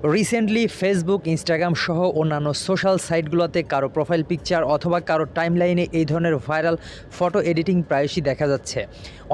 Recently Facebook, Instagram সহ অন্যান্য social সাইটগুলোতে কারো প্রোফাইল পিকচার অথবা কারো টাইমলাইনে এই ধরনের ভাইরাল ফটো এডিটিং প্রায়শই দেখা যাচ্ছে।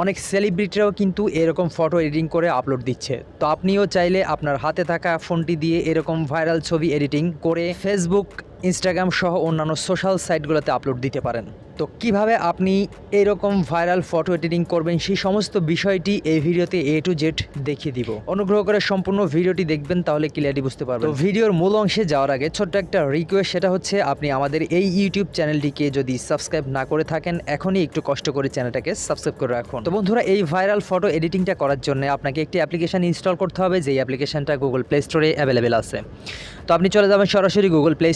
অনেক সেলিব্রিটিরাও কিন্তু এরকম ফটো এডিটিং করে আপলোড দিচ্ছে। তো আপনিও চাইলে আপনার হাতে থাকা ফোনটি দিয়ে এরকম ভাইরাল ছবি এডিটিং করে ফেসবুক, ইনস্টাগ্রাম সহ অন্যান্য সোশ্যাল সাইটগুলোতে আপলোড দিতে পারেন। তো কিভাবে আপনি এরকম ভাইরাল ফটো এডিটিং করবেন সেই সমস্ত বিষয়টি এই ভিডিওতে A to Z দেখিয়ে দিব। অনুগ্রহ করে সম্পূর্ণ ভিডিওটি দেখবেন, তাহলে ক্লিয়ারলি বুঝতে পারবেন। তো ভিডিওর মূল অংশে যাওয়ার আগে ছোট্ট একটা রিকোয়েস্ট, সেটা হচ্ছে আপনি আমাদের এই ইউটিউব চ্যানেলটিকে যদি সাবস্ক্রাইব না করে থাকেন, এখনই একটু কষ্ট করে চ্যানেলটাকে সাবস্ক্রাইব করে রাখুন। তো বন্ধুরা, এই ভাইরাল ফটো এডিটিংটা করার জন্য আপনাকে একটি অ্যাপ্লিকেশন ইনস্টল করতে হবে, যেই অ্যাপ্লিকেশনটা গুগল প্লে স্টোরে অ্যাভেলেবেল আছে। তো আপনি চলে যাবেন সরাসরি গুগল প্লে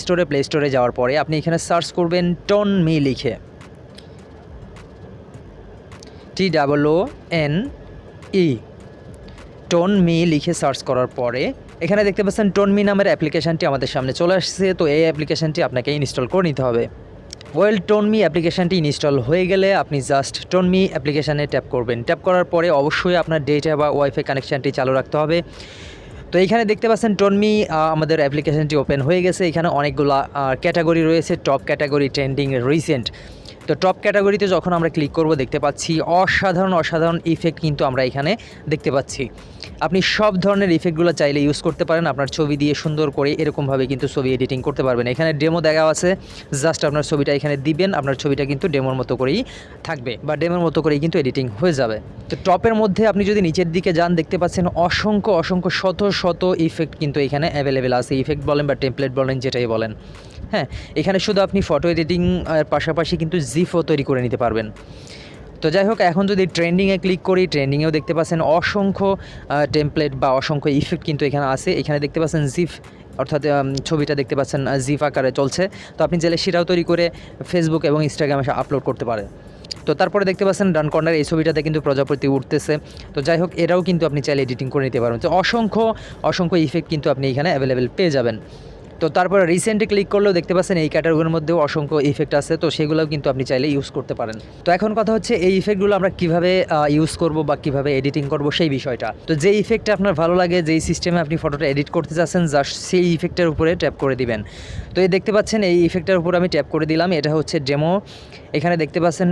স্টোরে যাওয়ার পরে আপনি এখানে সার্চ করবেন টোনমি লিখে, TOONE টোনমি লিখে সার্চ করার পরে এখানে দেখতে পাচ্ছেন টোনমি নামের অ্যাপ্লিকেশানটি আমাদের সামনে চলে আসছে। তো এই অ্যাপ্লিকেশানটি আপনাকে ইনস্টল করে নিতে হবে। টোনমি অ্যাপ্লিকেশানটি ইনস্টল হয়ে গেলে আপনি জাস্ট টোনমি অ্যাপ্লিকেশানে ট্যাপ করবেন। ট্যাপ করার পরে অবশ্যই আপনার ডেটা বা ওয়াইফাই কানেকশানটি চালু রাখতে হবে। তো এইখানে দেখতে পাচ্ছেন টোনমি আমাদের অ্যাপ্লিকেশানটি ওপেন হয়ে গেছে। এখানে অনেকগুলো ক্যাটাগরি রয়েছে, টপ ক্যাটাগরি, ট্রেন্ডিং, রিসেন্ট। তো টপ ক্যাটাগরিতে যখন আমরা ক্লিক করব দেখতে পাচ্ছি অসাধারণ ইফেক্ট কিন্তু আমরা এখানে দেখতে পাচ্ছি। আপনি সব ধরনের ইফেক্টগুলো চাইলে ইউজ করতে পারেন। আপনার ছবি দিয়ে সুন্দর করে এরকমভাবে কিন্তু ছবি এডিটিং করতে পারবেন। এখানে ডেমো দেখা আছে, জাস্ট আপনার ছবিটা এখানে দিবেন, আপনার ছবিটা কিন্তু ডেমোর মতো করেই থাকবে বা ডেমোর মতো করেই কিন্তু এডিটিং হয়ে যাবে। তো টপের মধ্যে আপনি যদি নিচের দিকে যান দেখতে পাচ্ছেন অসংখ্য শত ইফেক্ট কিন্তু এখানে অ্যাভেলেবেল আছে। ইফেক্ট বলেন বা টেমপ্লেট বলেন, যেটাই বলেন। হ্যাঁ, এখানে শুধু আপনি ফটো এডিটিং পাশাপাশি কিন্তু জিফও তৈরি করে নিতে পারবেন। তো যাই হোক, এখন যদি ট্রেন্ডিংয়ে ক্লিক করি, ট্রেন্ডিংয়েও দেখতে পাচ্ছেন অসংখ্য টেমপ্লেট বা অসংখ্য ইফেক্ট কিন্তু এখানে আছে। এখানে দেখতে পাচ্ছেন জিফ, অর্থাৎ ছবিটা দেখতে পাচ্ছেন জিফ আকারে চলছে। তো আপনি চাইলে সেটাও তৈরি করে ফেসবুক এবং ইনস্টাগ্রামে আপলোড করতে পারেন। তো তারপরে দেখতে পাচ্ছেন ডান কর্নার এই ছবিটাতে কিন্তু প্রজাপতি উঠতেছে। তো যাই হোক, এটাও কিন্তু আপনি চাইলে এডিটিং করে নিতে পারবেন। তো অসংখ্য ইফেক্ট কিন্তু আপনি এখানে অ্যাভেলেবেল পেয়ে যাবেন। তো তারপরে রিসেন্টে ক্লিক করলেও দেখতে পাচ্ছেন এই ক্যাটাগরির মধ্যেও অসংখ্য ইফেক্ট আছে। তো সেগুলোও কিন্তু আপনি চাইলে ইউজ করতে পারেন। তো এখন কথা হচ্ছে এই ইফেক্টগুলো আমরা কীভাবে ইউজ করব বা কীভাবে এডিটিং করব সেই বিষয়টা। তো যেই ইফেক্টটা আপনার ভালো লাগে, যেই সিস্টেমে আপনি ফটোটা এডিট করতে চাচ্ছেন, জাস্ট সেই ইফেক্টের উপরে ট্যাপ করে দিবেন। তো এই দেখতে পাচ্ছেন এই ইফেক্টের উপর আমি ট্যাপ করে দিলাম। এটা হচ্ছে ডেমো। এখানে দেখতে পাচ্ছেন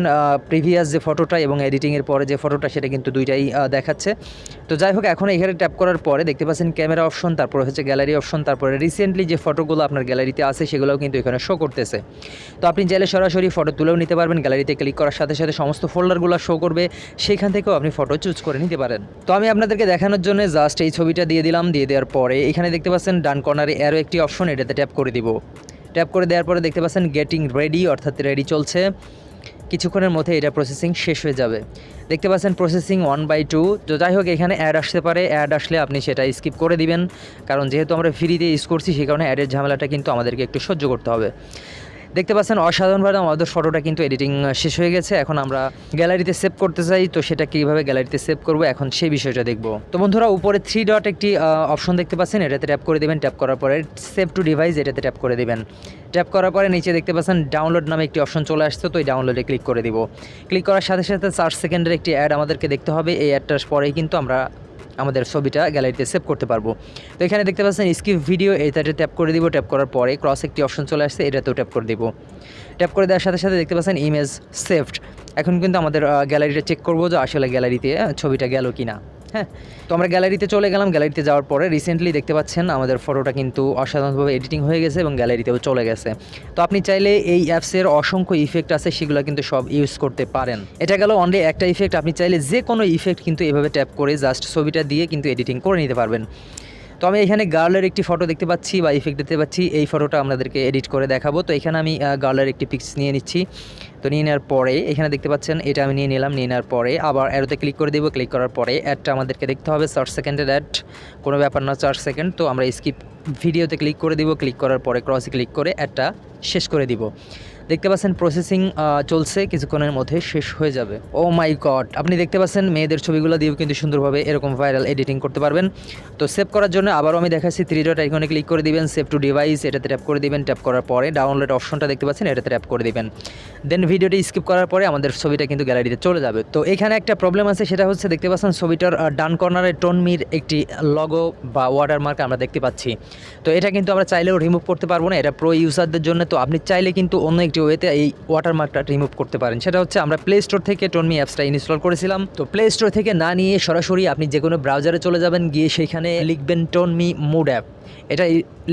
প্রিভিয়াস যে ফটোটা এবং এডিটিংয়ের পরে যে ফটোটা, সেটা কিন্তু দুইটাই দেখাচ্ছে। তো যাই হোক, এখন এখানে ট্যাপ করার পরে দেখতে পাচ্ছেন ক্যামেরা অপশন, তারপরে হচ্ছে গ্যালারি অপশন, তারপরে রিসেন্টলি যে ফটোগুলো আপনার গ্যালারিতে আছে সেগুলোও কিন্তু এখানে শো করতেছে। তো আপনি চাইলে সরাসরি ফটো তুলেও নিতে পারবেন। গ্যালারিতে ক্লিক করার সাথে সাথে সমস্ত ফোল্ডারগুলো শো করবে, সেইখান থেকেও আপনি ফটো চুজ করে নিতে পারেন। তো আমি আপনাদেরকে দেখানোর জন্য জাস্ট এই ছবিটা দিয়ে দিলাম। দিয়ে দেওয়ার পরে এখানে দেখতে পাচ্ছেন ডান কর্নারে আরও একটি অপশন, এটাতে ট্যাপ করে দিব। ট্যাপ করে দেওয়ার পরে দেখতে পাচ্ছেন গেটিং রেডি, অর্থাৎ রেডি চলছে। কিছুক্ষণের মধ্যে এটা প্রসেসিং শেষ হয়ে যাবে। দেখতে পাচ্ছেন প্রসেসিং 1/2। তো যাই হোক, এখানে অ্যাড আসতে পারে। অ্যাড আসলে আপনি সেটা স্কিপ করে দিবেন, কারণ যেহেতু আমরা ফ্রিতে ইউজ করছি সেই কারণে অ্যাডের ঝামেলাটা কিন্তু আমাদেরকে একটু সহ্য করতে হবে। দেখতে পাচ্ছেন অসাধারণভাবে আমাদের ফটোটা কিন্তু এডিটিং শেষ হয়ে গেছে। এখন আমরা গ্যালারিতে সেভ করতে চাই, তো সেটা কীভাবে গ্যালারিতে সেভ করব এখন সেই বিষয়টা দেখব। তো বন্ধুরা, উপরে 3 ডট একটি অপশন দেখতে পাচ্ছেন, এটাতে ট্যাপ করে দেবেন। ট্যাপ করার পরে সেভ টু ডিভাইস, এটাতে ট্যাপ করে দেবেন। ট্যাপ করার পরে নিচে দেখতে পাচ্ছেন ডাউনলোড নামে একটি অপশন চলে আসছে। তো এই ডাউনলোডে ক্লিক করে দিব। ক্লিক করার সাথে সাথে 4 সেকেন্ডের একটি অ্যাড আমাদেরকে দেখতে হবে। এই অ্যাডটার পরেই কিন্তু আমরা আমাদের ছবিটা গ্যালারিতে সেভ করতে পারবো। তো এখানে দেখতে পাচ্ছেন স্কিপ ভিডিও, এইটাতে ট্যাপ করে দিব। ট্যাপ করার পরে ক্রস একটি অপশন চলে আসছে, এটাতেও ট্যাপ করে দিব। ট্যাপ করে দেওয়ার সাথে সাথে দেখতে পাচ্ছেন ইমেজ সেভড। এখন কিন্তু আমাদের গ্যালারিটা চেক করবো যে আসলে গ্যালারিতে ছবিটা গেল কি না। হ্যাঁ, তো আমরা গ্যালারিতে চলে গেলাম। গ্যালারিতে যাওয়ার পরে রিসেন্টলি দেখতে পাচ্ছেন আমাদের ফটোটা কিন্তু অসাধারণভাবে এডিটিং হয়ে গেছে এবং গ্যালারিতেও চলে গেছে। তো আপনি চাইলে এই অ্যাপসের অসংখ্য ইফেক্ট আছে, সেগুলো কিন্তু সব ইউজ করতে পারেন। এটা গেল অনলি একটা ইফেক্ট। আপনি চাইলে যে কোনো ইফেক্ট কিন্তু এভাবে ট্যাপ করে জাস্ট ছবিটা দিয়ে কিন্তু এডিটিং করে নিতে পারবেন। তো আমি এখানে গার্লের একটি ফটো দেখতে পাচ্ছি বা ইফেক্ট দেখতে পাচ্ছি, এই ফটোটা আপনাদেরকে এডিট করে দেখাবো। তো এখানে আমি গার্লের একটি পিক্স নিয়ে নিচ্ছি। তো নিয়ে নেওয়ার পরে এখানে দেখতে পাচ্ছেন এটা আমি নিয়ে নিলাম। নিয়ে নেওয়ার পরে আবার অ্যারোতে ক্লিক করে দেবো। ক্লিক করার পরে অ্যাডটা আমাদেরকে দেখতে হবে 4 সেকেন্ডের অ্যাড, কোনো ব্যাপার না, 4 সেকেন্ড। তো আমরা স্কিপ ভিডিওতে ক্লিক করে দিব। ক্লিক করার পরে ক্রসে ক্লিক করে অ্যাডটা শেষ করে দিব। দেখতে পাচ্ছেন প্রসেসিং চলছে, কিছুক্ষণের মধ্যে শেষ হয়ে যাবে। ও মাই গড, আপনি দেখতে পাচ্ছেন মেয়েদের ছবিগুলো দিয়েও কিন্তু সুন্দরভাবে এরকম ভাইরাল এডিটিং করতে পারবেন। তো সেভ করার জন্য আবারও আমি দেখাচ্ছি, 3 ডট আইকনে ক্লিক করে দিবেন, সেভ টু ডিভাইস এটাতে ট্যাপ করে দিবেন। ট্যাপ করার পরে ডাউনলোড অপশনটা দেখতে পাচ্ছেন, এটাতে ট্যাপ করে দিবেন। দেন ভিডিওটি স্কিপ করার পরে আমাদের ছবিটা কিন্তু গ্যালারিতে চলে যাবে। তো এখানে একটা প্রবলেম আছে, সেটা হচ্ছে দেখতে পাচ্ছেন ছবিটার ডান কর্নারে টোনমির একটি লগো বা ওয়াটারমার্ক আমরা দেখতে পাচ্ছি। তো এটা কিন্তু আমরা চাইলেও রিমুভ করতে পারবো না, এটা প্রো ইউজারদের জন্য। তো আপনি চাইলে কিন্তু অন্য একটি ওয়েতে এই ওয়াটারমার্কটা রিমুভ করতে পারেন। সেটা হচ্ছে আমরা প্লে স্টোর থেকে টোনমি অ্যাপসটা ইনস্টল করেছিলাম। তো প্লে স্টোর থেকে না নিয়ে সরাসরি আপনি যে কোনো ব্রাউজারে চলে যাবেন, গিয়ে সেখানে লিখবেন টোনমি মুড অ্যাপ। এটা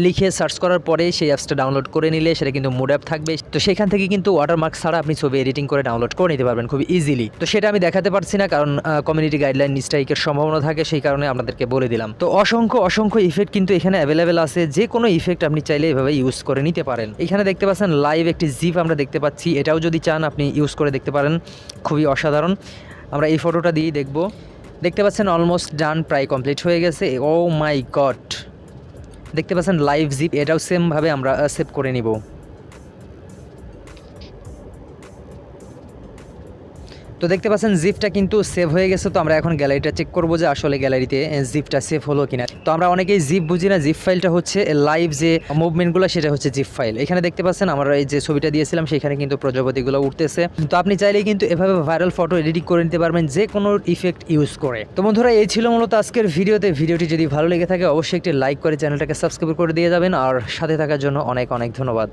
লিখে সার্চ করার পরে সেই অ্যাপসটা ডাউনলোড করে নিলে সেটা কিন্তু মুড অ্যাপ থাকবে। তো সেখান থেকে কিন্তু ওয়াটারমার্ক ছাড়া আপনি ছবি এডিটিং করে ডাউনলোড করে নিতে পারবেন খুব ইজিলি। তো সেটা আমি দেখাতে পারছি না, কারণ কমিউনিটি গাইডলাইন স্ট্রাইকের সম্ভাবনা থাকে, সেই কারণে আপনাদেরকে বলে দিলাম। তো অসংখ্য ইফেক্ট কিন্তু এখানে অ্যাভেলেবেল আছে, যে কোনো ইফেক্ট আপনি চাইলে এভাবে ইউজ করে নিতে পারেন। এখানে দেখতে পাচ্ছেন লাইভ একটি জিপ আমরা দেখতে পাচ্ছি, এটাও যদি চান আপনি ইউজ করে দেখতে পারেন, খুবই অসাধারণ। আমরা এই ফটোটা দিয়েই দেখব। দেখতে পাচ্ছেন অলমোস্ট ডান, প্রায় কমপ্লিট হয়ে গেছে। ও মাই গড, দেখতে পাচ্ছেন লাইভ জিপ, এটাও সেমভাবে আমরা সেভ করে নিব। তো দেখতে পাচ্ছেন জিপটা কিন্তু সেভ হয়ে গেছে। তো আমরা এখন গ্যালারিটা চেক করবো যে আসলে গ্যালারিতে জিপটা সেভ হলো কিনা। তো আমরা অনেকেই জিপ বুঝি না, জিপ ফাইলটা হচ্ছে লাইভ যে মুভমেন্টগুলো, সেটা হচ্ছে জিপ ফাইল। এখানে দেখতে পাচ্ছেন আমরা এই যে ছবিটা দিয়েছিলাম সেখানে কিন্তু প্রজাপতিগুলো উঠতেছে। তো আপনি চাইলেই কিন্তু এভাবে ভাইরাল ফটো এডিটিং করে নিতে পারবেন যে কোনো ইফেক্ট ইউজ করে। তো বন্ধুরা, এই ছিল মূলত আজকের ভিডিওতে। ভিডিওটি যদি ভালো লেগে থাকে অবশ্যই একটি লাইক করে চ্যানেলটাকে সাবস্ক্রাইব করে দিয়ে যাবেন, আর সাথে থাকার জন্য অনেক ধন্যবাদ।